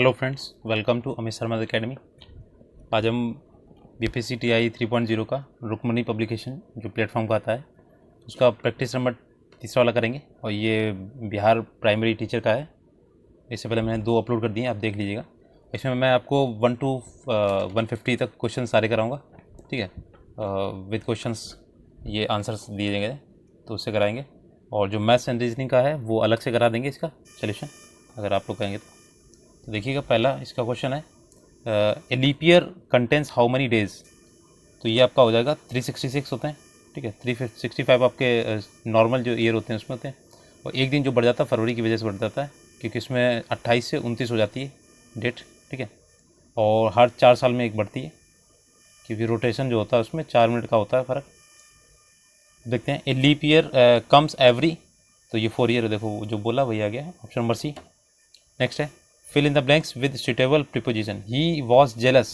Hello friends, welcome to Amit Sharma academy. आज हम BPSC TI 3.0 का रुक्मणी पब्लिकेशन जो प्लेटफॉर्म का आता है उसका प्रैक्टिस नंबर तीसरा वाला करेंगे और ये बिहार प्राइमरी टीचर का है। इससे पहले मैंने 2 अपलोड कर दिए, आप देख लीजिएगा। इसमें मैं आपको 1 to 150 तक क्वेश्चन सारे कराऊँगा, ठीक है। विद क्वेश्चंस ये आंसर्स दिए जाएंगे तो उससे कराएंगे, और जो मैथ्स एंड रीजनिंग का है वो अलग से करा देंगे इसका सोल्यूशन, अगर आप लोग कहेंगे तो देखिएगा। पहला इसका क्वेश्चन है, a leap year contains how many days. तो ये आपका हो जाएगा 366 होते हैं, ठीक है। 365 आपके नॉर्मल जो ईयर होते हैं उसमें होते हैं, और एक दिन जो बढ़ जाता है फरवरी की वजह से बढ़ जाता है, क्योंकि इसमें 28 से 29 हो जाती है डेट, ठीक है। और हर 4 साल में एक बढ़ती है, क्योंकि रोटेशन जो होता है उसमें 4 मिनट का होता है फ़र्क। देखते हैं, a leap year comes every, तो ये 4 ईयर देखो जो बोला वही आ गया है, ऑप्शन नंबर सी। नेक्स्ट है, fill in the blanks with suitable preposition. He was jealous,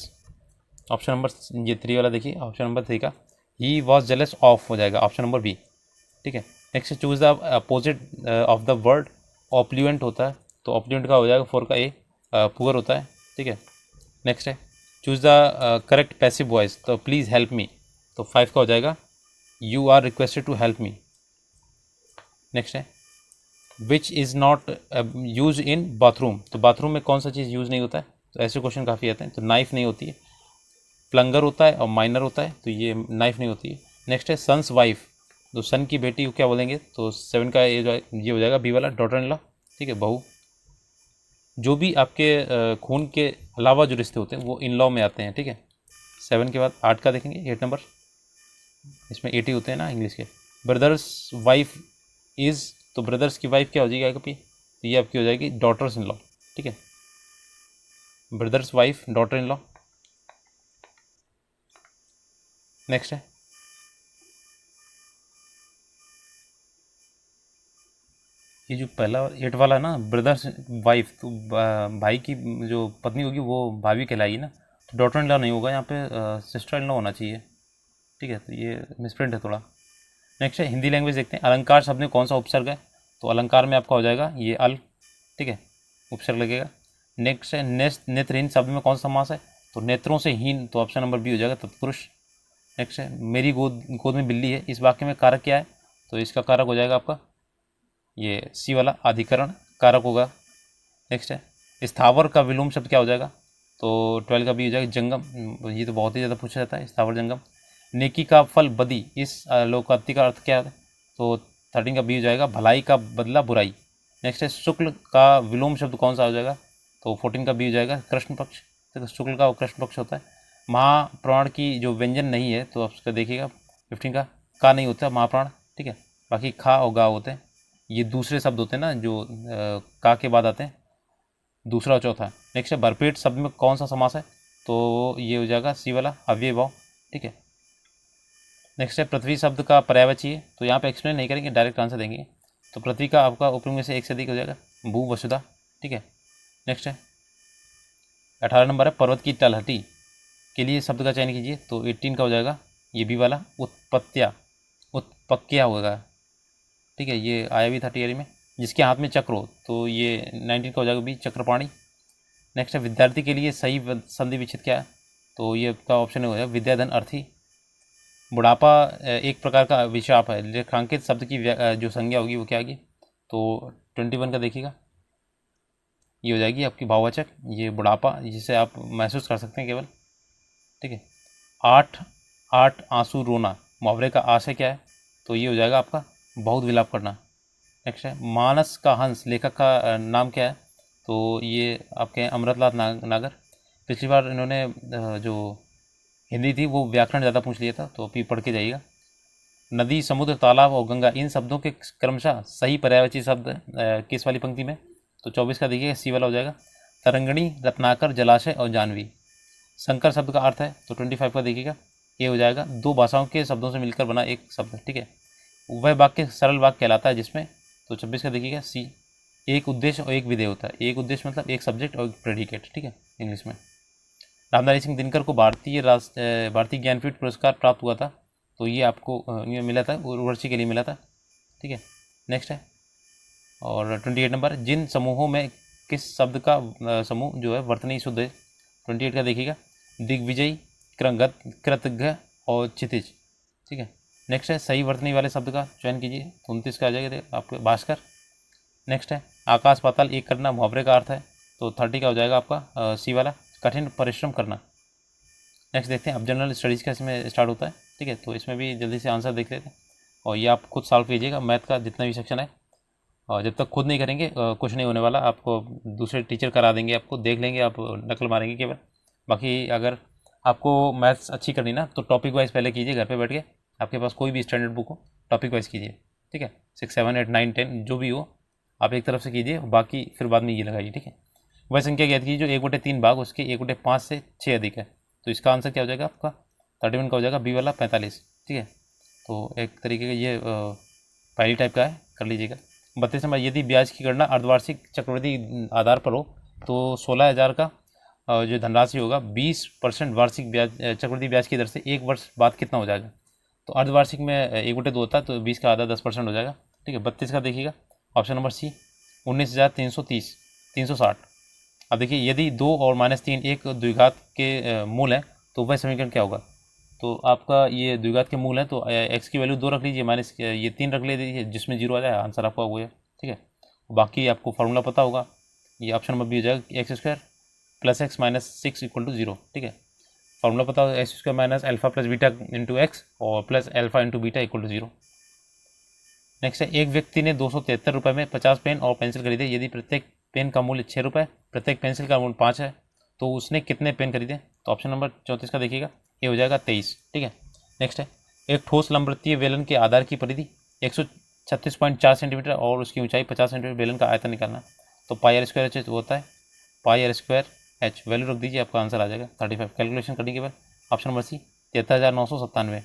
option number ये 3 वाला देखिए, ऑप्शन नंबर 3 का ही वॉज जेलस ऑफ हो जाएगा, ऑप्शन नंबर बी, ठीक है। Next choose the opposite of the word. Affluent होता है तो ऑप्ल्यूएंट का हो जाएगा 4 का ए, पुअर होता है, ठीक है। नेक्स्ट है, choose the correct passive voice, तो प्लीज़ हेल्प मी, तो 5 का हो जाएगा you are requested to help me. Next है, which is not use in bathroom, तो बाथरूम में कौन सा चीज़ यूज़ नहीं होता है, तो ऐसे क्वेश्चन काफ़ी आते हैं। तो नाइफ नहीं होती है, प्लंगर होता है और माइनर होता है, तो ये नाइफ नहीं होती है। नेक्स्ट है, सन्स वाइफ, तो सन की बेटी को क्या बोलेंगे, तो 7 का ये हो जाएगा बी वाला, डॉटर इन लॉ, ठीक है, बहू। जो भी आपके खून के अलावा जो रिश्ते होते हैं वो इन लॉ में आते हैं, ठीक है। 7 के बाद 8 का देखेंगे, 8 नंबर, इसमें 80 होते हैं ना इंग्लिश के। ब्रदर्स वाइफ इज़, तो ब्रदर्स की वाइफ क्या हो जाएगी आपकी, तो ये आपकी हो जाएगी डॉटर्स इन लॉ, ठीक है। Brother's wife daughter in law. Next है, ये जो पहला 8 वाला है ना, ब्रदर्स वाइफ, तो भाई की जो पत्नी होगी वो भाभी कहलाएगी ना, तो डॉटर इन लॉ नहीं होगा यहाँ पे, सिस्टर इन लॉ होना चाहिए, ठीक है। तो ये मिसप्रिंट है थोड़ा। नेक्स्ट है, हिंदी लैंग्वेज देखते हैं। अलंकार शब्द में कौन सा उपसर्ग है, तो अलंकार में आपका हो जाएगा ये अल, ठीक है, उपसर्ग लगेगा। नेक्स्ट है, नेत्रहीन शब्द में कौन सा समास है, तो नेत्रों से हीन, तो ऑप्शन नंबर बी हो जाएगा तत्पुरुष। नेक्स्ट है, मेरी गोद गोद में बिल्ली है, इस वाक्य में कारक क्या है, तो इसका कारक हो जाएगा आपका ये सी वाला, अधिकरण कारक होगा। नेक्स्ट है, स्थावर का विलोम शब्द क्या हो जाएगा, तो 12 का बी हो जाएगा जंगम, ये तो बहुत ही ज़्यादा पूछा जाता है, स्थावर जंगम। नेकी का फल बदी, इस लोकोक्ति का अर्थ क्या है, तो 13 का बी हो जाएगा भलाई का बदला बुराई। नेक्स्ट है, शुक्ल का विलोम शब्द कौन सा हो जाएगा, तो 14 का बी हो जाएगा कृष्ण पक्ष, तो शुक्ल का कृष्ण पक्ष होता है। महाप्राण की जो व्यंजन नहीं है, तो आप उसका देखिएगा 15 का नहीं होता महाप्राण, ठीक है। बाकी खा और गा होते हैं, ये दूसरे शब्द होते हैं ना जो का के बाद आते हैं, दूसरा और चौथा। नेक्स्ट है, भरपेट शब्द में कौन सा समास है, तो ये हो जाएगा सी वाला, अव्यय भाव, ठीक है। नेक्स्ट है, पृथ्वी शब्द का पर्यायवाची है, तो यहाँ पे एक्सप्लेन नहीं करेंगे, डायरेक्ट आंसर देंगे। तो पृथ्वी का आपका उपयोग में से एक से अधिक हो जाएगा भू वसुधा, ठीक है। नेक्स्ट है, 18 नंबर है, पर्वत की तलहटी के लिए शब्द का चयन कीजिए, तो 18 का हो जाएगा ये बी वाला, उत्पत्तिया, उत्पक्या होगा, ठीक है। ये आया भी था टीआरई में। जिसके हाथ में चक्र हो, तो ये 19 का हो जाएगा बी, चक्रपाणी। नेक्स्ट है, विद्यार्थी के लिए सही संधि विच्छेद क्या है, तो ये आपका ऑप्शन हो जाएगा विद्याधन अर्थी। बुढ़ापा एक प्रकार का विशाप है, रेखांकित शब्द की जो संज्ञा होगी वो क्या होगी, तो 21 का देखिएगा, ये हो जाएगी आपकी भाववाचक, ये बुढ़ापा जिसे आप महसूस कर सकते हैं केवल, ठीक है। 8 8 आंसू रोना, मुहावरे का आशय क्या है, तो ये हो जाएगा आपका बहुत विलाप करना। नेक्स्ट है, मानस का हंस लेखक का नाम क्या है, तो ये आपके अमृतलाल नागर। पिछली बार इन्होंने जो हिंदी थी वो व्याकरण ज़्यादा पूछ लिया था, तो अभी पढ़ के जाइएगा। नदी, समुद्र, तालाब और गंगा, इन शब्दों के क्रमशः सही पर्यायवाची शब्द किस वाली पंक्ति में, तो 24 का देखिएगा सी वाला हो जाएगा, तरंगणी, रत्नाकर, जलाशय और जानवी। संकर शब्द का अर्थ है, तो 25 का देखिएगा, ये हो जाएगा दो भाषाओं के शब्दों से मिलकर बना एक शब्द, ठीक है। वह वाक्य सरल वाक्य कहलाता है जिसमें, तो 26 का देखिएगा सी, एक उद्देश्य और एक विधेय होता है। एक उद्देश्य मतलब एक सब्जेक्ट और एक प्रेडिकेट, ठीक है, इंग्लिश में। रामधारी सिंह दिनकर को भारतीय ज्ञानपीठ पुरस्कार प्राप्त हुआ था, तो ये आपको ये मिला था, उर्वशी के लिए मिला था, ठीक है। नेक्स्ट है, और 28 नंबर, जिन समूहों में किस शब्द का समूह जो है वर्तनी शुद्ध है? 28 का देखिएगा, दिग्विजयी, क्रंगत, कृतज्ञ और क्षितिज। ठीक है, नेक्स्ट है सही वर्तनी वाले शब्द का चयन कीजिए। 29 का आ जाएगा आपके भास्कर। नेक्स्ट है आकाश पाताल एक करना मुहावरे का अर्थ है, तो 30 का हो जाएगा आपका सी वाला, कठिन परिश्रम करना। नेक्स्ट देखते हैं, अब जनरल स्टडीज़ का इसमें स्टार्ट होता है। ठीक है, तो इसमें भी जल्दी से आंसर देख लेते हैं, और ये आप खुद सॉल्व कीजिएगा मैथ का जितना भी सेक्शन है। और जब तक खुद नहीं करेंगे कुछ नहीं होने वाला, आपको दूसरे टीचर करा देंगे, आपको देख लेंगे, आप नकल मारेंगे केवल। बाकी अगर आपको मैथ्स अच्छी करनी ना, तो टॉपिक वाइज पहले कीजिए घर पे बैठ के, आपके पास कोई भी स्टैंडर्ड बुक हो, टॉपिक वाइज कीजिए। ठीक है, 6, 7, 8, 9, 10 जो भी हो आप एक तरफ से कीजिए, बाकी फिर बाद में ये लगाइए। ठीक है, वह संख्या ज्ञात कीजिए जो 1/3 भाग उसके 1/5 से 6 अधिक है, तो इसका आंसर क्या हो जाएगा आपका 31 का हो जाएगा बी वाला 45। ठीक है, तो एक तरीके का ये पहली टाइप का है, कर लीजिएगा। 32 नंबर, यदि ब्याज की गणना अर्धवार्षिक चक्रवृद्धि आधार पर हो तो 16,000 का जो धनराशि होगा 20% वार्षिक ब्याज चक्रवृद्धि ब्याज की दर से 1 वर्ष बाद कितना हो जाएगा? तो अर्धवार्षिक में 1/2 होता है, तो 20 का आधा 10% हो जाएगा। ठीक है, 32 का देखिएगा ऑप्शन नंबर सी, 19,330, 360। अब देखिए, यदि 2 और -3 एक द्विघात के मूल है तो वह समीकरण क्या होगा? तो आपका ये द्विघात के मूल है, तो x की वैल्यू 2 रख लीजिए, माइनस ये 3 रख लीजिए, जिसमें 0 आ जाए आंसर आपका हो गया। ठीक है, बाकी आपको फार्मूला पता होगा, ये ऑप्शन नंबर बी हो जाएगा, x² + x - 6 = 0। ठीक है, फार्मूला पता होगा, x² - अल्फा + बीटा × x और प्लस अल्फा × बीटा = 0। नेक्स्ट है, एक व्यक्ति ने 273 रुपये में 50 पेन और पेंसिल खरीदे। यदि प्रत्येक पेन का मूल्य 6 रुपये, प्रत्येक पेंसिल का मूल्य 5 है, तो उसने कितने पेन खरीदे? तो ऑप्शन नंबर 34 का देखिएगा, ये हो जाएगा 23। ठीक है, नेक्स्ट है, एक ठोस लंबवृत्तीय बेलन के आधार की परिधि 136.4 सेंटीमीटर और उसकी ऊंचाई 50 सेंटीमीटर, बेलन का आयतन निकालना। तो πr² होता है, πr²h वैल्यू रख दीजिए, आपका आंसर आ जाएगा 35। कैलकुलेशन करने के बाद ऑप्शन नंबर सी 73,997,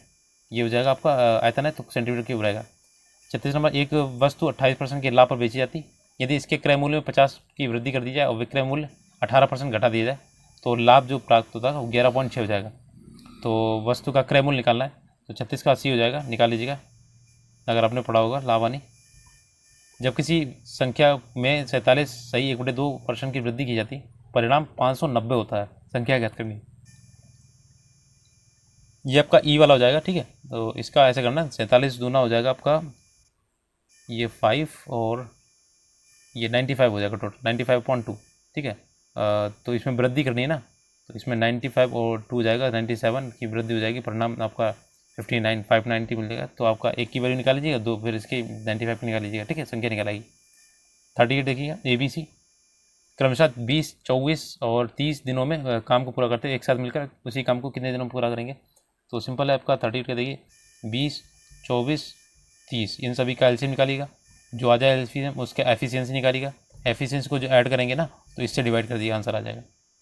ये हो जाएगा आपका आयतन है तो सेंटीमीटर क्यूब रहेगा। 36 नंबर, एक वस्तु 28% के लाभ पर बेची जाती, यदि इसके क्रय मूल्य में 50 की वृद्धि कर दी जाए और विक्रय मूल्य 18% घटा दिया जाए, तो लाभ जो प्राप्त होता है वो 11.6 हो जाएगा। तो वस्तु का क्रय मूल्य निकालना है, तो 36 का 80 हो जाएगा, निकाल लीजिएगा अगर आपने पढ़ा होगा लाभ हानि। जब किसी संख्या में 47 सही 1/2% की वृद्धि की जाती, परिणाम 590 होता है, संख्या ज्ञात करनी। ये आपका ई वाला हो जाएगा। ठीक है, तो इसका ऐसे करना, 47 दूना हो जाएगा आपका ये 5 और ये 95 हो जाएगा, टोटल 95.2। ठीक है, तो इसमें वृद्धि करनी है ना, तो इसमें 95 और 2 हो जाएगा, 97 की वृद्धि हो जाएगी, परिणाम आपका 59, 590 मिल जाएगा। तो आपका एक की वैल्यू निकाल लीजिएगा, दो फिर इसकी 95 की निकाल लीजिएगा। ठीक है, संख्या निकाल आएगी। 38 देखिएगा, ABC क्रमशः 20, 24 और 30 दिनों में काम को पूरा करते हैं, एक साथ मिलकर उसी काम को कितने दिनों में पूरा करेंगे? तो सिंपल है आपका 38 का देखिए, 20, 24, 30 इन सभी का एलसीएम निकालिएगा, जो आ जाए एलसीएम उसका एफिशिएंसी निकालिएगा, एफिशिएंसी को जो ऐड करेंगे ना तो इससे डिवाइड कर दिया, आंसर आ जाएगा।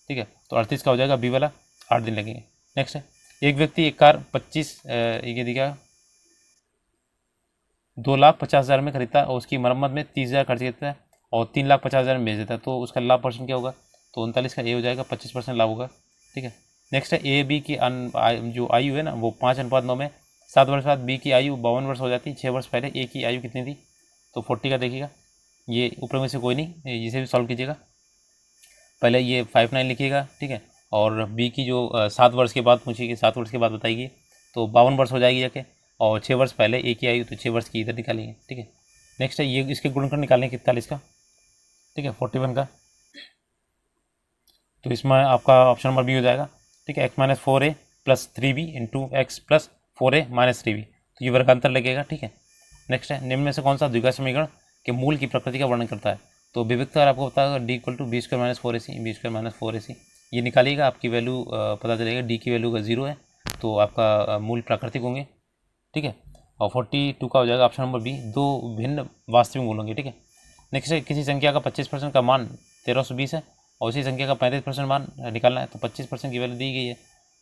ठीक है, तो 38 का हो जाएगा बी वाला, 8 दिन लगेंगे। नेक्स्ट है, एक व्यक्ति एक कार 25 ये दिखा 2,50,000 में खरीदता है और उसकी मरम्मत में 30,000 खर्च करता है और 3,50,000 में बेच देता है, तो उसका लाभ परसेंट क्या होगा? तो 39 का ए हो जाएगा, 25% लाभ होगा। ठीक है, नेक्स्ट है, ए बी की जो आयु है ना वो 5:9 में 7 वर्ष बाद बी की आयु 52 वर्ष हो जाती है। 6 वर्ष पहले ए की आयु कितनी थी? तो 40 का देखिएगा, ये ऊपर में से कोई नहीं, इसे भी सॉल्व कीजिएगा। पहले ये 59 लिखिएगा। ठीक है, और बी की जो 7 वर्ष के बाद पूछिएगी, 7 वर्ष के बाद बताइए, तो 52 वर्ष हो जाएगी जाके, और 6 वर्ष पहले ए की आयु, तो 6 वर्ष की इधर निकालेंगे। ठीक है, नेक्स्ट है, ये इसके गुणनखंड निकालेंगे 41 का। ठीक है, 41 का, तो इसमें आपका ऑप्शन नंबर बी हो जाएगा। ठीक है, x - 4a + 3b × x + 4a - 3b, तो ये वर्गांतर लगेगा। ठीक है, नेक्स्ट है, निम्न में से कौन सा द्विघात समीकरण के मूल की प्रकृति का वर्णन करता है? तो विविधता आपको पता होगा, d = b² - 4ac, b² - 4ac, ये निकालिएगा, आपकी वैल्यू पता चलेगा, d की वैल्यू का 0 है तो आपका मूल प्राकृतिक होंगे। ठीक है, और 42 का हो जाएगा ऑप्शन नंबर बी, दो भिन्न वास्तविक मूल होंगे। ठीक है, नेक्स्ट है, किसी संख्या का 25% का मान 1320 है और उसी संख्या का 35% मान निकालना है, तो 25% की वैल्यू दी गई है।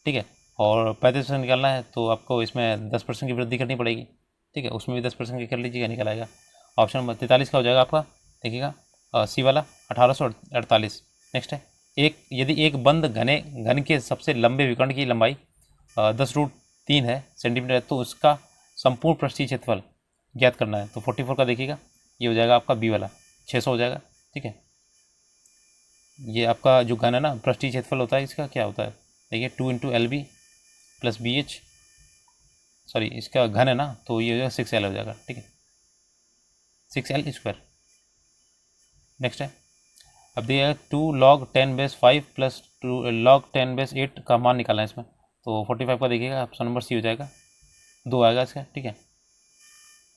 ठीक है, और 35% निकालना है तो आपको इसमें 10% की वृद्धि करनी पड़ेगी। ठीक है, उसमें भी 10% की कर लीजिएगा, निकल आएगा। ऑप्शन नंबर 43 का हो जाएगा आपका, देखिएगा सी वाला 1848। नेक्स्ट है, यदि एक बंद घन के सबसे लंबे विकर्ण की लंबाई 10√3 है सेंटीमीटर है, तो उसका संपूर्ण पृष्ठीय क्षेत्रफल ज्ञात करना है। तो 44 का देखिएगा, ये हो जाएगा आपका बी वाला, 600 हो जाएगा। ठीक है, ये आपका जो घन है ना, पृष्ठीय क्षेत्रफल होता है इसका क्या होता है, देखिए 2 × LB + BH, सॉरी इसका घन है ना, तो ये हो जाएगा 6L हो जाएगा, ठीक है, 6L²। नेक्स्ट है, अब दिया 2 log 10⁻⁵ + 2 log 10⁻⁸ का मान निकालना है इसमें, तो 45 का देखिएगा ऑप्शन नंबर सी हो जाएगा, 2 आएगा इसका, ठीक है।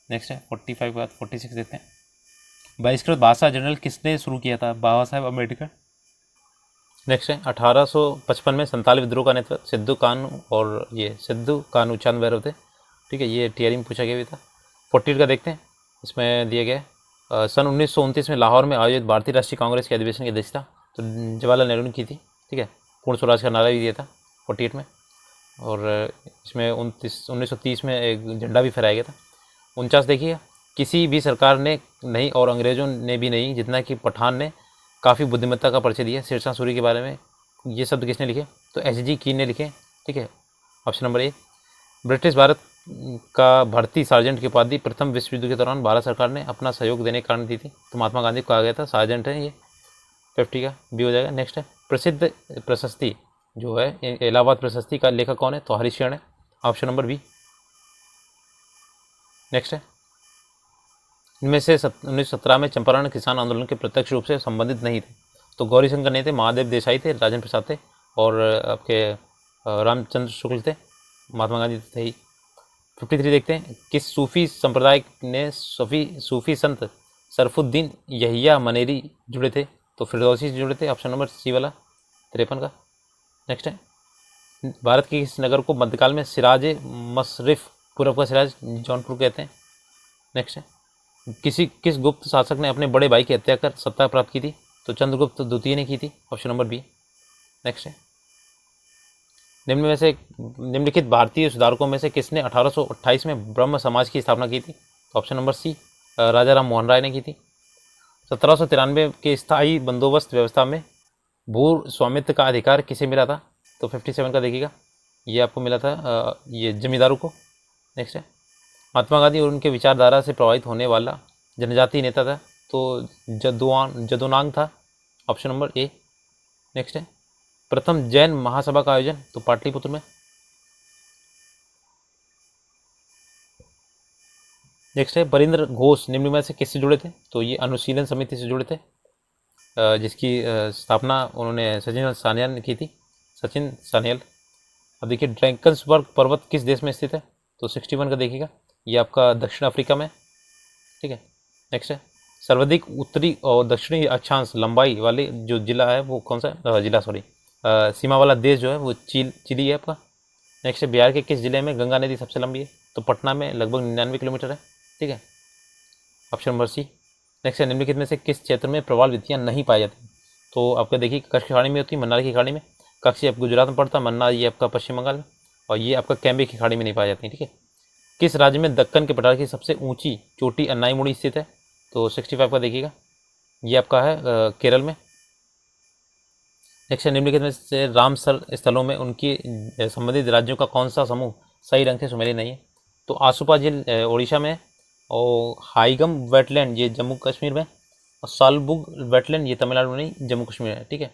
नेक्स्ट है 45 के बाद 46 देते हैं, बहिष्कृत भाषा जनरल किसने शुरू किया था, बाबा साहेब अम्बेडकर। नेक्स्ट है 1855 में संताली विद्रोह का नेतृत्व सिद्धू कानू और ये सिद्धू कानू चंद भैरव थे, ठीक है, ये टीआरई में पूछा गया भी था। 48 का देखते हैं, इसमें दिया गया है सन 1929 में लाहौर में आयोजित भारतीय राष्ट्रीय कांग्रेस के अधिवेशन की अध्यक्षता तो जवाहरलाल नेहरू ने की थी, ठीक है, पूर्ण स्वराज का नारा भी दिया था 48 में, और इसमें 1930 में एक झंडा भी फहराया गया था। 49 देखिए, किसी भी सरकार ने नहीं और अंग्रेज़ों ने भी नहीं जितना कि पठान ने काफ़ी बुद्धिमत्ता का परिचय दिया शेरशाह सूरी के बारे में, ये शब्द किसने लिखे, तो एच.जी. कीन ने लिखे, ठीक है, option number A. British Bharat का भर्ती सार्जेंट की उपाधि प्रथम विश्व युद्ध के दौरान भारत सरकार ने अपना सहयोग देने के कारण दी थी, तो महात्मा गांधी को कहा गया था सार्जेंट है ये, 50 का बी हो जाएगा। नेक्स्ट है, प्रसिद्ध प्रशस्ति जो है इलाहाबाद प्रशस्ति का लेखक कौन है, तो हरीशचंद्र है, ऑप्शन नंबर बी। नेक्स्ट है, इनमें से 1917 में चंपारण किसान आंदोलन के प्रत्यक्ष रूप से संबंधित नहीं थे, तो गौरी शंकर नहीं थे, महादेव देसाई थे, राजेंद्र प्रसाद थे, और आपके रामचंद्र शुक्ल थे, महात्मा गांधी थे ही। 53 देखते हैं, किस सूफी संप्रदाय ने सूफी संत सरफुद्दीन यहिया मनेरी जुड़े थे, तो फिरदौसी से जुड़े थे, ऑप्शन नंबर सी वाला 53 का। नेक्स्ट है, भारत के किस नगर को मध्यकाल में सिराज मशरिफ, पूरब का सिराज जौनपुर कहते हैं। नेक्स्ट है, किस गुप्त शासक ने अपने बड़े भाई की हत्या कर सत्ता प्राप्त की थी, तो चंद्रगुप्त द्वितीय ने की थी, ऑप्शन नंबर बी। नेक्स्ट है, निम्नलिखित भारतीय सुधारकों में से किसने 1828 में ब्रह्म समाज की स्थापना की थी, तो ऑप्शन नंबर सी राजा राम मोहन राय ने की थी। 1793 के स्थायी बंदोबस्त व्यवस्था में भू स्वामित्व का अधिकार किसे मिला था, तो 57 का देखिएगा, ये आपको मिला था ये जमींदारों को। नेक्स्ट है, महात्मा गांधी और उनके विचारधारा से प्रभावित होने वाला जनजातीय नेता था, तो जदोनांग था, ऑप्शन नंबर ए। नेक्स्ट है, प्रथम जैन महासभा का आयोजन, तो पाटलिपुत्र में। नेक्स्ट है, बरिंद्र घोष निम्न में से किससे जुड़े थे, तो ये अनुशीलन समिति से जुड़े थे, जिसकी स्थापना उन्होंने सचिन सान्याल ने की थी, सचिन सान्याल। अब देखिए, ड्रैगन्सबर्ग पर्वत किस देश में स्थित है, तो 61 का देखिएगा, ये आपका दक्षिण अफ्रीका में, ठीक है। नेक्स्ट है, सर्वाधिक उत्तरी और दक्षिणी अक्षांश लंबाई वाले जो जिला है वो कौन सा जिला, सॉरी सीमा वाला देश जो है वो चिली है आपका। नेक्स्ट है, बिहार के किस जिले में गंगा नदी सबसे लंबी है, तो पटना में लगभग 99 किलोमीटर है, ठीक है, ऑप्शन नंबर सी। नेक्स्ट है, निम्नलिखित में से किस क्षेत्र में प्रवाल विधियाँ नहीं पाई जाती, तो आपका देखिए कच्छ की खाड़ी में होती है, मन्नार की खाड़ी में, कच्छ आपको गुजरात में पड़ता है, मन्नार ये आपका पश्चिम बंगाल में, और ये आपका कैम्बे की खाड़ी में नहीं पाई जाती, ठीक है। किस राज्य में दक्कन के पठार की सबसे ऊंची चोटी अन्नाईमुड़ी स्थित है, तो 65 का देखिएगा, ये आपका है केरल में। नेक्स्ट है, निम्नलिखित में से रामसर स्थलों में उनकी संबंधित राज्यों का कौन सा समूह सही रंग से सुमेलित नहीं है, तो आसुपा झील उड़ीसा में, और हाईगम वेटलैंड ये जम्मू कश्मीर में, और सालबुग वेटलैंड ये तमिलनाडु में नहीं जम्मू कश्मीर है, ठीक है।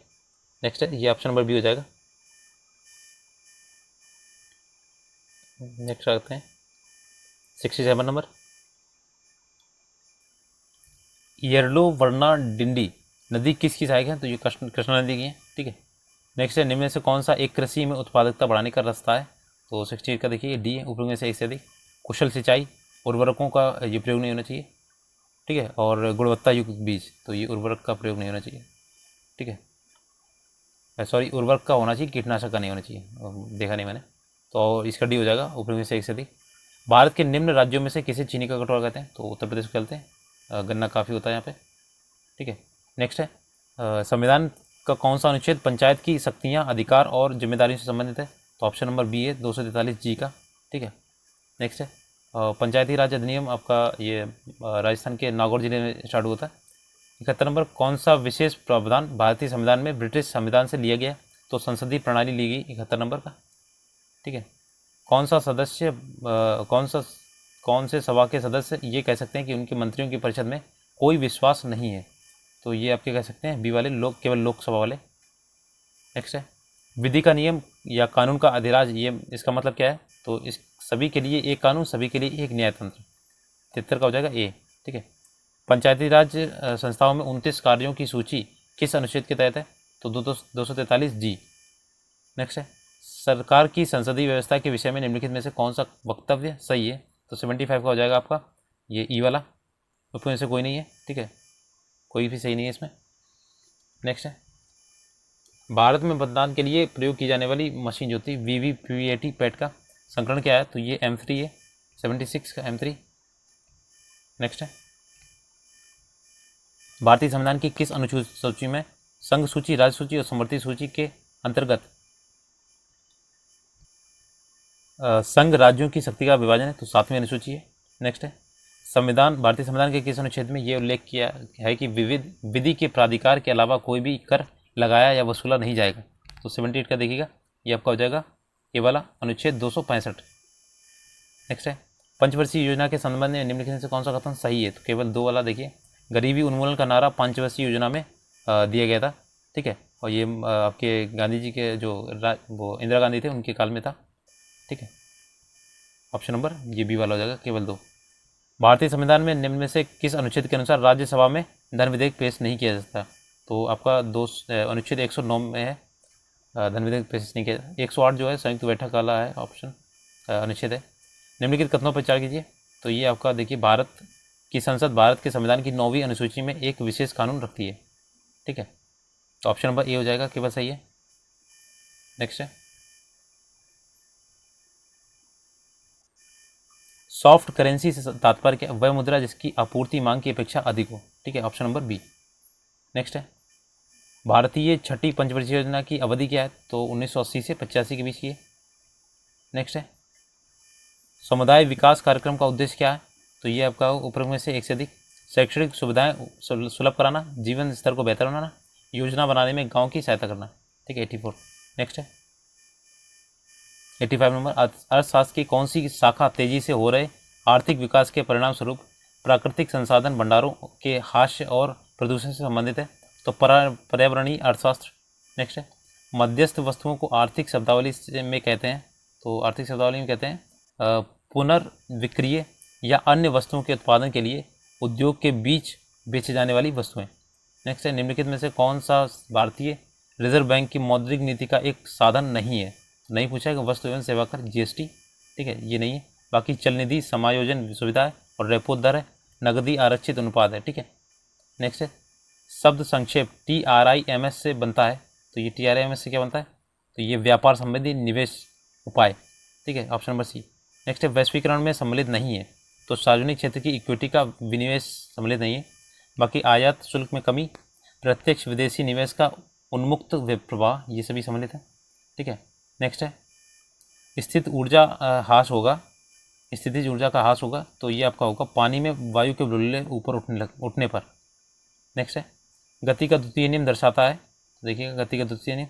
नेक्स्ट है, ये ऑप्शन नंबर बी हो जाएगा। नेक्स्ट आते हैं 67 नंबर, येरलो वर्ना डिंडी नदी किसकी सहायक है, तो ये कृष्णा नदी की है, ठीक है। नेक्स्ट है, निम्न में से कौन सा एक कृषि में उत्पादकता बढ़ाने का रास्ता है, तो 68 का देखिए डी है, ऊपर में से एक से अधिक कुशल सिंचाई, उर्वरकों का ये प्रयोग नहीं होना चाहिए, ठीक है, और गुणवत्ता युक्त बीज, तो ये उर्वरक का प्रयोग नहीं होना चाहिए, ठीक है, सॉरी उर्वरक का होना चाहिए, कीटनाशक का नहीं होना चाहिए, देखा नहीं मैंने, तो इसका डी हो जाएगा, ऊपर में से एक से अधिक। भारत के निम्न राज्यों में से किसे चीनी का कटोरा कहते हैं, तो उत्तर प्रदेश को कहते हैं, गन्ना काफ़ी होता है यहाँ पे, ठीक है। नेक्स्ट है, संविधान का कौन सा अनुच्छेद पंचायत की शक्तियाँ, अधिकार और जिम्मेदारियों से संबंधित है, तो ऑप्शन नंबर बी है 243 जी का, ठीक है। नेक्स्ट है, पंचायती राज अधिनियम आपका ये राजस्थान के नागौर जिले में स्टार्ट होता है। 71 नंबर, कौन सा विशेष प्रावधान भारतीय संविधान में ब्रिटिश संविधान से लिया गया, तो संसदीय प्रणाली ली गई 71 नंबर का, ठीक है। कौन सा सदस्य कौन से सभा के सदस्य ये कह सकते हैं कि उनके मंत्रियों की परिषद में कोई विश्वास नहीं है, तो ये आपके कह सकते हैं बी वाले, लोक केवल लोकसभा वाले। नेक्स्ट है विधि का नियम या कानून का अधिराज, ये इसका मतलब क्या है? तो इस सभी के लिए एक कानून, सभी के लिए एक न्यायतंत्र। 73 का हो जाएगा ए। ठीक है। पंचायती राज संस्थाओं में 29 कार्यों की सूची किस अनुच्छेद के तहत है? तो 243 जी। नेक्स्ट है सरकार की संसदीय व्यवस्था के विषय में निम्नलिखित में से कौन सा वक्तव्य सही है? तो 75 का हो जाएगा आपका ये ई वाला, उसमें से कोई नहीं है। ठीक है, कोई भी सही नहीं है इसमें। नेक्स्ट है भारत में मतदान के लिए प्रयोग की जाने वाली मशीन जो थी वीवीपीएटी पैट का संस्करण क्या है? तो ये M3 है, 76 का M3। नेक्स्ट है भारतीय संविधान की किस अनुसूची सूची में संघ सूची, राज्य सूची और समवर्ती सूची के अंतर्गत संघ राज्यों की शक्ति का विभाजन है? तो 7वीं अनुसूची है। नेक्स्ट है भारतीय संविधान के किस अनुच्छेद में ये उल्लेख किया है कि विविध विधि के प्राधिकार के अलावा कोई भी कर लगाया या वसूला नहीं जाएगा? तो 78 का देखिएगा, ये आपका हो जाएगा ये वाला अनुच्छेद 265। नेक्स्ट है पंचवर्षीय योजना के संबंध में निम्नलिखित से कौन सा कथन सही है? तो केवल 2 वाला देखिए, गरीबी उन्मूलन का नारा पंचवर्षीय योजना में दिया गया था। ठीक है, और ये आपके गांधी जी के जो वो इंदिरा गांधी थे उनके काल में था। ठीक है, ऑप्शन नंबर ये बी वाला हो जाएगा, केवल 2। भारतीय संविधान में निम्न में से किस अनुच्छेद के अनुसार राज्यसभा में धन विधेयक पेश नहीं किया जा सकता? तो आपका अनुच्छेद 109 में है धन विधेयक पेश नहीं किया। 108 जो है संयुक्त बैठक वाला है, ऑप्शन अनुच्छेद है। निम्नलिखित कथनों पर विचार कीजिए। तो ये आपका देखिए भारत की संसद भारत के संविधान की 9वीं अनुसूची में एक विशेष कानून रखती है। ठीक है, तो ऑप्शन नंबर ए हो जाएगा, केवल सही है। नेक्स्ट है सॉफ्ट करेंसी से तात्पर्य क्या? वह मुद्रा जिसकी आपूर्ति मांग की अपेक्षा अधिक हो। ठीक है, ऑप्शन नंबर बी। नेक्स्ट है भारतीय छठी पंचवर्षीय योजना की अवधि क्या है? तो 1980 से 85 के बीच की है। नेक्स्ट है समुदाय विकास कार्यक्रम का उद्देश्य क्या है? तो ये आपका उपरोक्त में से एक से अधिक शैक्षणिक सुविधाएं सुलभ कराना, जीवन स्तर को बेहतर बनाना, योजना बनाने में गांव की सहायता करना। ठीक है, 84। नेक्स्ट है 85 नंबर अर्थशास्त्र की कौन सी शाखा तेजी से हो रहे आर्थिक विकास के परिणाम स्वरूप प्राकृतिक संसाधन भंडारों के हास्य और प्रदूषण से संबंधित है? तो पर्यावरणीय अर्थशास्त्र। नेक्स्ट है मध्यस्थ वस्तुओं को आर्थिक शब्दावली में कहते हैं? तो आर्थिक शब्दावली में कहते हैं पुनर्विक्रय या अन्य वस्तुओं के उत्पादन के लिए उद्योग के बीच बेचे जाने वाली वस्तुएं। नेक्स्ट है निम्नलिखित में से कौन सा भारतीय रिजर्व बैंक की मौद्रिक नीति का एक साधन नहीं है? नहीं पूछा है, वस्तु एवं सेवा कर जीएसटी। ठीक है, ये नहीं है। बाकी चल निधि समायोजन सुविधा है और रेपो दर है, नकदी आरक्षित अनुपात है। ठीक है, नेक्स्ट है शब्द संक्षेप TRIMS से बनता है? तो ये TRIMS से क्या बनता है? तो ये व्यापार संबंधी निवेश उपाय। ठीक है, ऑप्शन नंबर सी। नेक्स्ट है वैश्वीकरण में सम्मिलित नहीं है? तो सार्वजनिक क्षेत्र की इक्विटी का विनिवेश सम्मिलित नहीं है। बाकी आयात शुल्क में कमी, प्रत्यक्ष विदेशी निवेश का उन्मुक्त प्रवाह, ये सभी सम्मिलित है। ठीक है, नेक्स्ट है स्थित ऊर्जा ह्रास होगा, स्थितिज ऊर्जा का ह्रास होगा। तो ये आपका होगा पानी में वायु के बुलबुले ऊपर उठने पर। नेक्स्ट है गति का द्वितीय नियम दर्शाता है? तो देखिएगा गति का द्वितीय नियम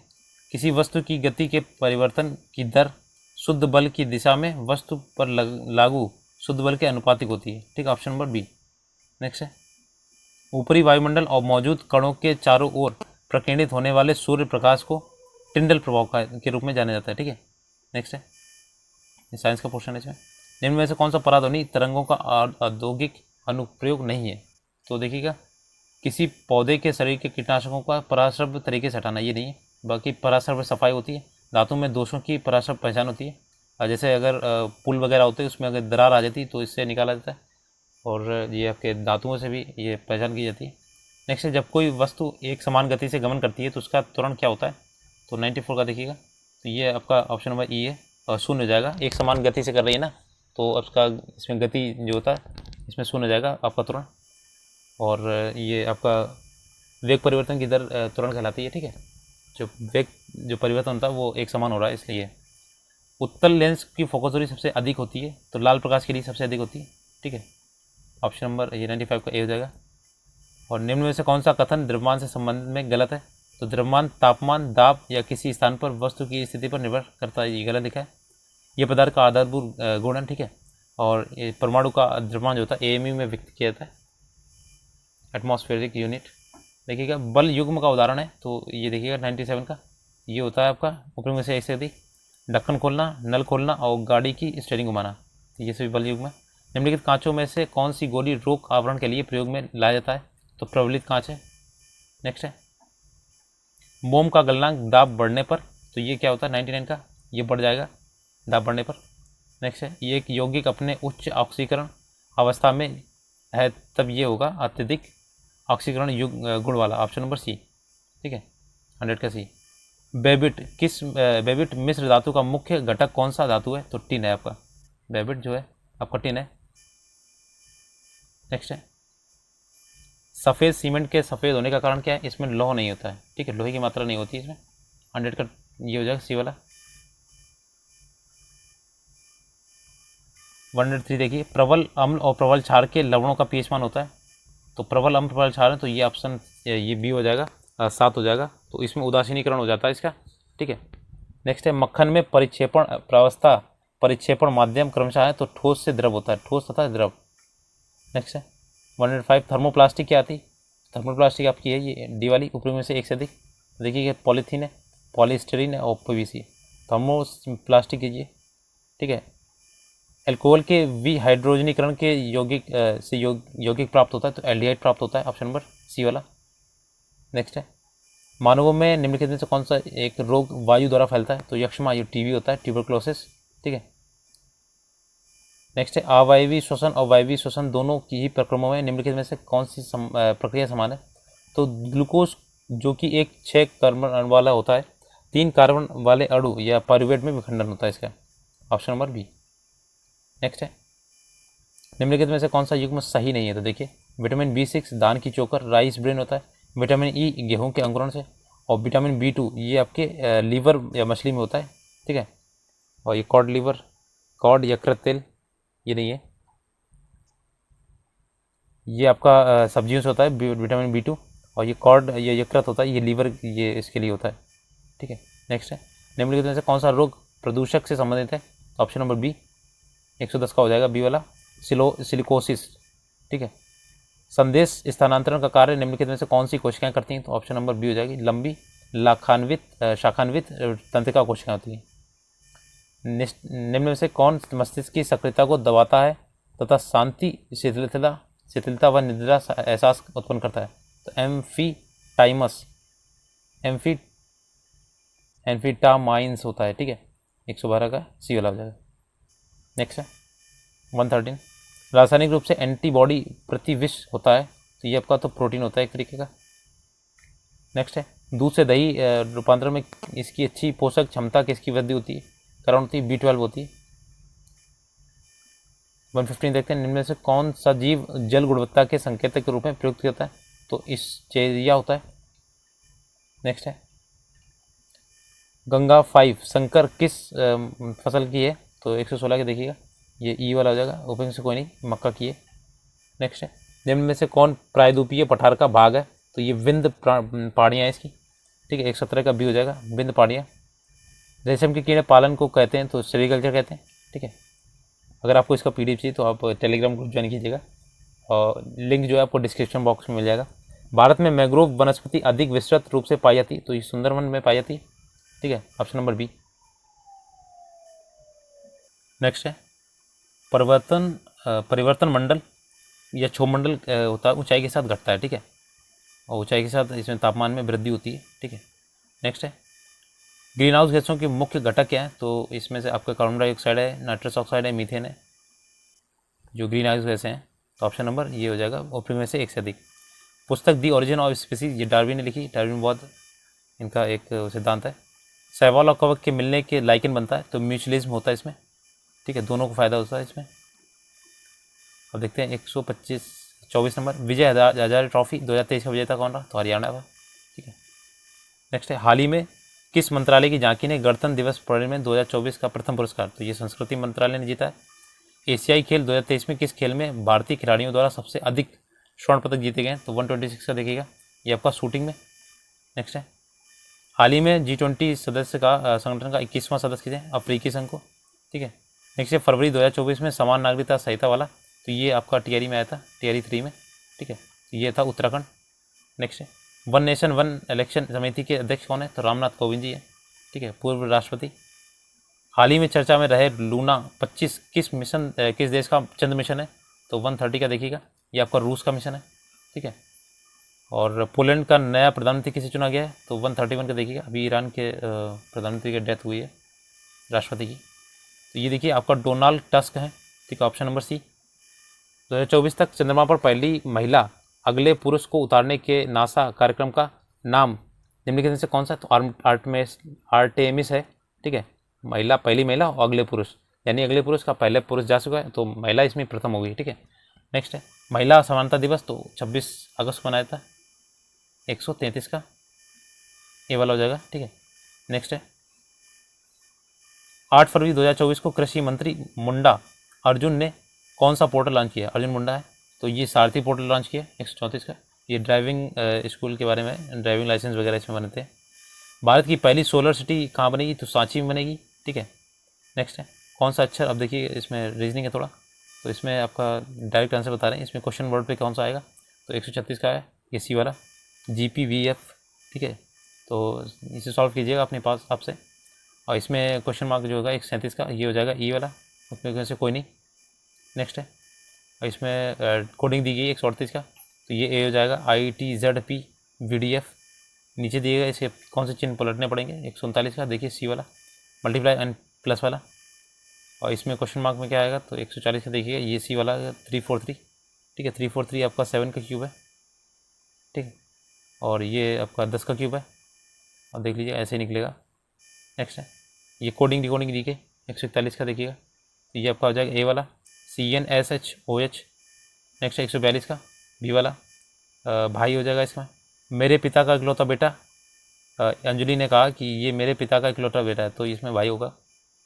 किसी वस्तु की गति के परिवर्तन की दर शुद्ध बल की दिशा में वस्तु पर लागू शुद्ध बल के अनुपातिक होती है। ठीक, ऑप्शन नंबर बी। नेक्स्ट है ऊपरी वायुमंडल और मौजूद कणों के चारों ओर प्रकीर्णित होने वाले सूर्य प्रकाश को टिंडल प्रभाव के रूप में जाना जाता है। ठीक है, नेक्स्ट है ये साइंस का पोर्शन है। इसमें निम्न में से कौन सा पराध्वनि तरंगों का औद्योगिक अनुप्रयोग नहीं है? तो देखिएगा किसी पौधे के शरीर के कीटनाशकों का पराश्रव्य तरीके से हटाना, ये नहीं है। बाकी पराश्रव्य सफाई होती है, दांतों में दोषों की पराश्रव्य पहचान होती है। जैसे अगर पुल वगैरह होते हैं उसमें अगर दरार आ जाती है तो इससे निकाला जाता है, और ये आपके धातुओं से भी ये पहचान की जाती है। नेक्स्ट है जब कोई वस्तु एक समान गति से गमन करती है तो उसका त्वरण क्या होता है? तो 94 का देखिएगा, तो ये आपका ऑप्शन नंबर ई है, और शून्य हो जाएगा। एक समान गति से कर रही है ना, तो उसका इसमें गति जो होता है इसमें शून्य हो जाएगा आपका त्वरण, और ये आपका वेग परिवर्तन की दर त्वरण कहलाती है। ठीक है, जो वेग जो परिवर्तन होता है वो एक समान हो रहा है इसलिए। उत्तल लेंस की फोकस दूरी सबसे अधिक होती है? तो लाल प्रकाश के लिए सबसे अधिक होती है। ठीक है, ऑप्शन नंबर ये 95 का ए हो जाएगा। और निम्न में से कौन सा कथन द्रव्यमान से संबंध में गलत है? तो द्रव्यमान तापमान, दाब या किसी स्थान पर वस्तु की स्थिति पर निर्भर करता है, ये गलत लिखा है। ये पदार्थ का आधारभूत गुण है। ठीक है, और परमाणु का द्रव्यमान जो होता है AMU में व्यक्त किया जाता है, एटमॉस्फेरिक यूनिट। देखिएगा बल युग्म का उदाहरण है, तो ये देखिएगा 97 का ये होता है आपका ऊपर में से एक से अधिक, ढक्कन खोलना, नल खोलना और गाड़ी की स्टीयरिंग घुमाना, तो ये सभी बल युग्म है। निम्नलिखित कांचों में से कौन सी गोली रोग आवरण के लिए प्रयोग में लाया जाता है, तो प्रबलित कांच है। नेक्स्ट है मोम का गलनांक दाब बढ़ने पर, तो ये क्या होता है 99 का, ये बढ़ जाएगा दाब बढ़ने पर। नेक्स्ट है ये एक यौगिक अपने उच्च ऑक्सीकरण अवस्था में है तब ये होगा अत्यधिक ऑक्सीकरण गुण वाला, ऑप्शन नंबर सी, ठीक है 100 का सी। बेबिट मिश्र धातु का मुख्य घटक कौन सा धातु है, तो टिन है आपका, बेबिट जो है आपका टिन है। नेक्स्ट है सफ़ेद सीमेंट के सफ़ेद होने का कारण क्या है, इसमें लौह नहीं होता है, ठीक है लोहे की मात्रा नहीं होती इसमें, 100 का ये हो जाएगा सी वाला। 103 देखिए प्रबल अम्ल और प्रबल क्षार के लवणों का पीएच मान होता है, तो प्रबल अम्ल प्रबल क्षार है, तो ये ऑप्शन ये बी हो जाएगा 7 हो जाएगा, तो इसमें उदासीनीकरण हो जाता है इसका, ठीक है। नेक्स्ट है मक्खन में परिक्षेपण प्रावस्था परिक्षेपण माध्यम क्रमशः है, तो ठोस से द्रव होता है, ठोस तथा द्रव। नेक्स्ट है 105 थर्मोप्लास्टिक क्या आती, थर्मोप्लास्टिक आपकी है ये डी वाली ऊपरी में से एक से अधिक, देखिए पॉलीथीन है, पॉलीस्टीरीन है और पीवीसी। थर्मोप्लास्टिक कीजिए, ठीक है। एल्कोहल के विहाइड्रोजनीकरण के यौगिक प्राप्त होता है, तो एल्डिहाइड प्राप्त होता है, ऑप्शन नंबर सी वाला। नेक्स्ट है मानवों में निम्नलिखित में से कौन सा एक रोग वायु द्वारा फैलता है, तो यक्ष्मा ये टीबी होता है, ट्यूबरक्लोसिस, ठीक है। नेक्स्ट है अवायवीय श्वसन और वायवीय श्वसन दोनों की ही प्रक्रमों में निम्नलिखित में से कौन सी प्रक्रिया समान है, तो ग्लूकोज जो कि एक 6 कार्बन वाला होता है, 3 कार्बन वाले अणु या पाइरुवेट में विखंडन होता है इसका, ऑप्शन नंबर बी। नेक्स्ट है निम्नलिखित में से कौन सा युग्म सही नहीं है, तो देखिए विटामिन B6 धान की चोकर राइस ब्रेन होता है, विटामिन ई गेहूं के अंकुरण से, और विटामिन B2 ये आपके लीवर या मछली में होता है, ठीक है। और ये कॉड लीवर, कॉड यकृत तेल ये नहीं है, ये आपका सब्जियों से होता है विटामिन B2, और ये कॉड ये यकृत होता है, ये लीवर ये इसके लिए होता है, ठीक है। नेक्स्ट है निम्नलिखित में से कौन सा रोग प्रदूषक से संबंधित है, ऑप्शन नंबर बी 110 का हो जाएगा बी वाला, सिलिकोसिस, ठीक है। संदेश स्थानांतरण का कार्य निम्नलिखित में से कौन सी कोशिकाएं करती हैं, तो ऑप्शन नंबर बी हो जाएगी, लंबी शाखान्वित तंत्रिका कोशिकाएं होती हैं। निम्न में से कौन मस्तिष्क की सक्रियता को दबाता है तथा शांति शिथिलता व निद्रा एहसास उत्पन्न करता है, तो एम्फीटामाइंस होता है, ठीक है 112 का सी वाला हो जाएगा। नेक्स्ट है 113 रासायनिक रूप से एंटीबॉडी प्रतिविष होता है, तो ये आपका तो प्रोटीन होता है एक तरीके का। नेक्स्ट है दूध से दही रूपांतरण में इसकी अच्छी पोषक क्षमता किसकी वृद्धि होती है, कारण होती है B12 होती है। 115 देखते हैं निम्न में से कौन सा जीव जल गुणवत्ता के संकेतक के रूप में प्रयुक्त होता है, तो इस्चेरिया होता है। नेक्स्ट है गंगा 5 संकर किस फसल की है, तो 116 के देखिएगा ये ई वाला हो जाएगा, ऊपर से कोई नहीं मक्का की है। नेक्स्ट है निम्न में से कौन प्रायद्वीपीय पठार का भाग है, तो ये विंध्य पहाड़ियाँ है इसकी, ठीक है 117 का बी हो जाएगा विंध्य पहाड़ियाँ। रेशम के कीड़े पालन को कहते हैं, तो सेरीकल्चर कहते हैं, ठीक है। अगर आपको इसका PDF चाहिए तो आप टेलीग्राम ग्रुप ज्वाइन कीजिएगा, और लिंक जो है आपको डिस्क्रिप्शन बॉक्स में मिल जाएगा। भारत में मैंग्रोव वनस्पति अधिक विस्तृत रूप से पाई जाती है, तो ये सुंदरवन में पाई जाती है, ठीक है ऑप्शन नंबर बी। नेक्स्ट है परिवर्तन मंडल या क्षोभ मंडल होता है, ऊंचाई के साथ घटता है, ठीक है, और ऊंचाई के साथ इसमें तापमान में वृद्धि होती है, ठीक है। नेक्स्ट है ग्रीन हाउस गैसों के मुख्य घटक क्या है, तो इसमें से आपका कार्बन डाइऑक्साइड है, नाइट्रस ऑक्साइड है, मीथेन है, जो ग्रीन हाउस गैसें हैं, तो ऑप्शन नंबर ये हो जाएगा ऊपरी में से एक से अधिक। पुस्तक दी ओरिजिन ऑफ स्पीसीज ये डार्विन ने लिखी, डार्विन बहुत इनका एक सिद्धांत है। सहवाल और कवक के मिलने के लाइकेन बनता है, तो म्यूचुअलिज्म होता है इसमें, ठीक है दोनों को फायदा होता है इसमें। अब देखते हैं 124 नंबर विजय हजारे ट्रॉफी 2023 का विजेता कौन रहा, तो हरियाणा का, ठीक है। नेक्स्ट है हाल ही में किस मंत्रालय की झांकी ने गणतंत्र दिवस परेड में 2024 का प्रथम पुरस्कार, तो ये संस्कृति मंत्रालय ने जीता है। एशियाई खेल 2023 में किस खेल में भारतीय खिलाड़ियों द्वारा सबसे अधिक स्वर्ण पदक जीते गए, तो 126 का देखिएगा ये आपका शूटिंग में। नेक्स्ट है हाल ही में G20 सदस्य का संगठन का 21वां सदस्य किसे, अफ्रीकी संघ को, ठीक है। नेक्स्ट है फरवरी 2024 में समान नागरिकता संहिता वाला, तो ये आपका TRE में आया था, TRE 3 में, ठीक है, तो ये था उत्तराखंड। नेक्स्ट है वन नेशन वन इलेक्शन समिति के अध्यक्ष कौन है? तो रामनाथ कोविंद जी है, ठीक है, पूर्व राष्ट्रपति। हाल ही में चर्चा में रहे लूना 25 किस देश का चंद्र मिशन है? तो 130 का देखिएगा, ये आपका रूस का मिशन है, ठीक है। और पोलैंड का नया प्रधानमंत्री किसे चुना गया है? तो 131 का देखिएगा, अभी ईरान के प्रधानमंत्री की डेथ हुई है, राष्ट्रपति की। तो ये देखिए आपका डोनाल्ड टस्क है, ठीक है, ऑप्शन नंबर सी। 2024 तक चंद्रमा पर पहली महिला अगले पुरुष को उतारने के नासा कार्यक्रम का नाम निम्नलिखित में से कौन सा है? तो आर्टेमिस है, ठीक है। पहली महिला और अगले पुरुष, यानी अगले पुरुष का पहले पुरुष जा चुका है, तो महिला इसमें प्रथम होगी, ठीक है। नेक्स्ट है महिला समानता दिवस, तो 26 अगस्त को मनाया था, 133 का ये वाला हो जाएगा, ठीक है। नेक्स्ट है 8 फरवरी 2024 को कृषि मंत्री मुंडा अर्जुन ने कौन सा पोर्टल लॉन्च किया? अर्जुन मुंडा है, तो ये सारथी पोर्टल लॉन्च किया 134 का। ये ड्राइविंग स्कूल के बारे में, ड्राइविंग लाइसेंस वगैरह इसमें बनते हैं। भारत की पहली सोलर सिटी कहाँ बनेगी? तो सांची में बनेगी, ठीक है। नेक्स्ट है कौन सा अक्षर, अब देखिए इसमें रीजनिंग है थोड़ा, तो इसमें आपका डायरेक्ट आंसर बता रहे हैं, इसमें क्वेश्चन वर्ड पे कौन सा आएगा? तो 136 का है ये सी वाला, GPVF, ठीक है। तो इसे सॉल्व कीजिएगा अपने पास आपसे, और इसमें क्वेश्चन मार्क जो होगा 137 का ये हो जाएगा ई वाला, उसमें से कोई नहीं। नेक्स्ट है और इसमें कोडिंग दी गई 138 का, तो ये ए हो जाएगा ITZP VDF। नीचे दिएगा इसके कौन से चिन्ह पलटने पड़ेंगे? 139 का देखिए सी वाला, मल्टीप्लाई एंड प्लस वाला। और इसमें क्वेश्चन मार्क में क्या आएगा? तो 140 का देखिएगा ये सी वाला 343, ठीक है। 343 आपका 7 का क्यूब है, ठीक है। और ये आपका 10 का क्यूब है, और देख लीजिए ऐसे ही निकलेगा। नेक्स्ट है ये कोडिंग डिकोडिंग दी गई 141 का देखिएगा, तो ये आपका हो जाएगा ए वाला CNSHOH। नेक्स्ट है 142 का बी वाला भाई हो जाएगा इसमें। मेरे पिता का इकलौता बेटा, अंजलि ने कहा कि ये मेरे पिता का इकलौता बेटा है, तो इसमें भाई होगा।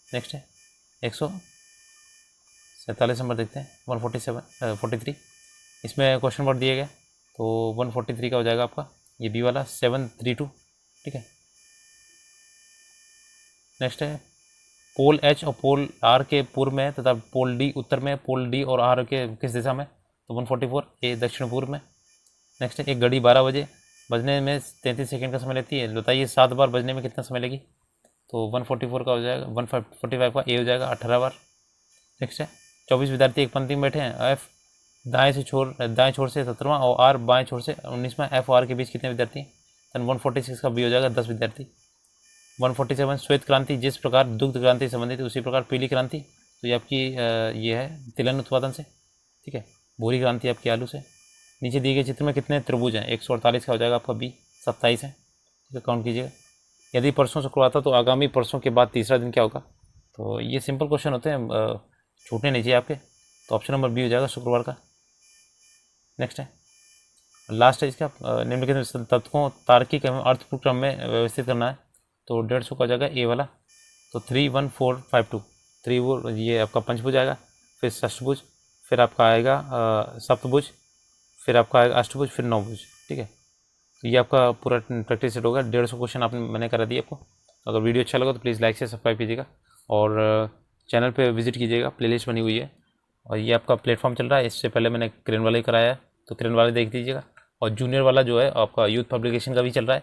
नेक्स्ट है 147 नंबर देखते हैं, 143, इसमें क्वेश्चन वर्ड दिए गए, तो 143 का हो जाएगा आपका ये बी वाला 732, ठीक है। नेक्स्ट है पोल H और पोल R के पूर्व में तथा पोल D उत्तर में, पोल D और R के किस दिशा में? तो 144 ए दक्षिण पूर्व में। नेक्स्ट है एक घड़ी 12 बजे बजने में 33 सेकंड का समय लेती है, बताइए 7 बार बजने में कितना समय लेगी? तो 144 का हो जाएगा, 145 का ए हो जाएगा 18 बार। नेक्स्ट है 24 विद्यार्थी एक पंक्ति में बैठे हैं, F दाएं छोर से 17वां और R बाएं छोर से 19वां, F और R के बीच कितने विद्यार्थी? तो 146 का बी हो जाएगा 10 विद्यार्थी। 147 श्वेत क्रांति जिस प्रकार दुग्ध क्रांति संबंधित उसी प्रकार पीली क्रांति, तो ये आपकी ये है तिलहन उत्पादन से, ठीक है। भूरी क्रांति आपकी आलू से। नीचे दिए गए चित्र में कितने त्रिभुज हैं? 148 का हो जाएगा आपका बी, 27 है, ठीक है, काउंट कीजिएगा। यदि परसों शुक्रवार था तो आगामी परसों के बाद तीसरा दिन क्या होगा? तो ये सिंपल क्वेश्चन होते हैं, छूटने नहीं चाहिए आपके, तो ऑप्शन नंबर बी हो जाएगा शुक्रवार का। नेक्स्ट है लास्ट है इसका, निम्नलिखित तत्वों तार्किक एवं अर्थपूर्ण क्रम में व्यवस्थित करना है, तो 150 का हो जाएगा ए वाला, तो 31452 3 वो ये आपका पंचभुज आएगा, फिर षष्ठभुज, फिर आपका आएगा सप्तभुज, फिर आपका आएगा अष्टभुज, फिर नवभुज, ठीक है। तो ये आपका पूरा प्रैक्टिस सेट होगा, 150 क्वेश्चन मैंने करा दिया आपको। अगर वीडियो अच्छा लगा तो प्लीज़ लाइक से सब्सक्राइब कीजिएगा, और चैनल पे विजिट कीजिएगा, प्लेलिस्ट बनी हुई है। और ये आपका प्लेटफॉर्म चल रहा है, इससे पहले मैंने क्रेन वाले कराया है, तो क्रेन वाले देख लीजिएगा। और जूनियर वाला जो है आपका यूथ पब्लिकेशन का भी चल रहा है,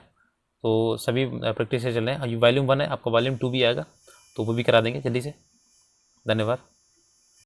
तो सभी प्रैक्टिस से चल रहे हैं। वॉल्यूम 1 है, आपका वॉल्यूम 2 भी आएगा, तो वो भी करा देंगे जल्दी से। धन्यवाद।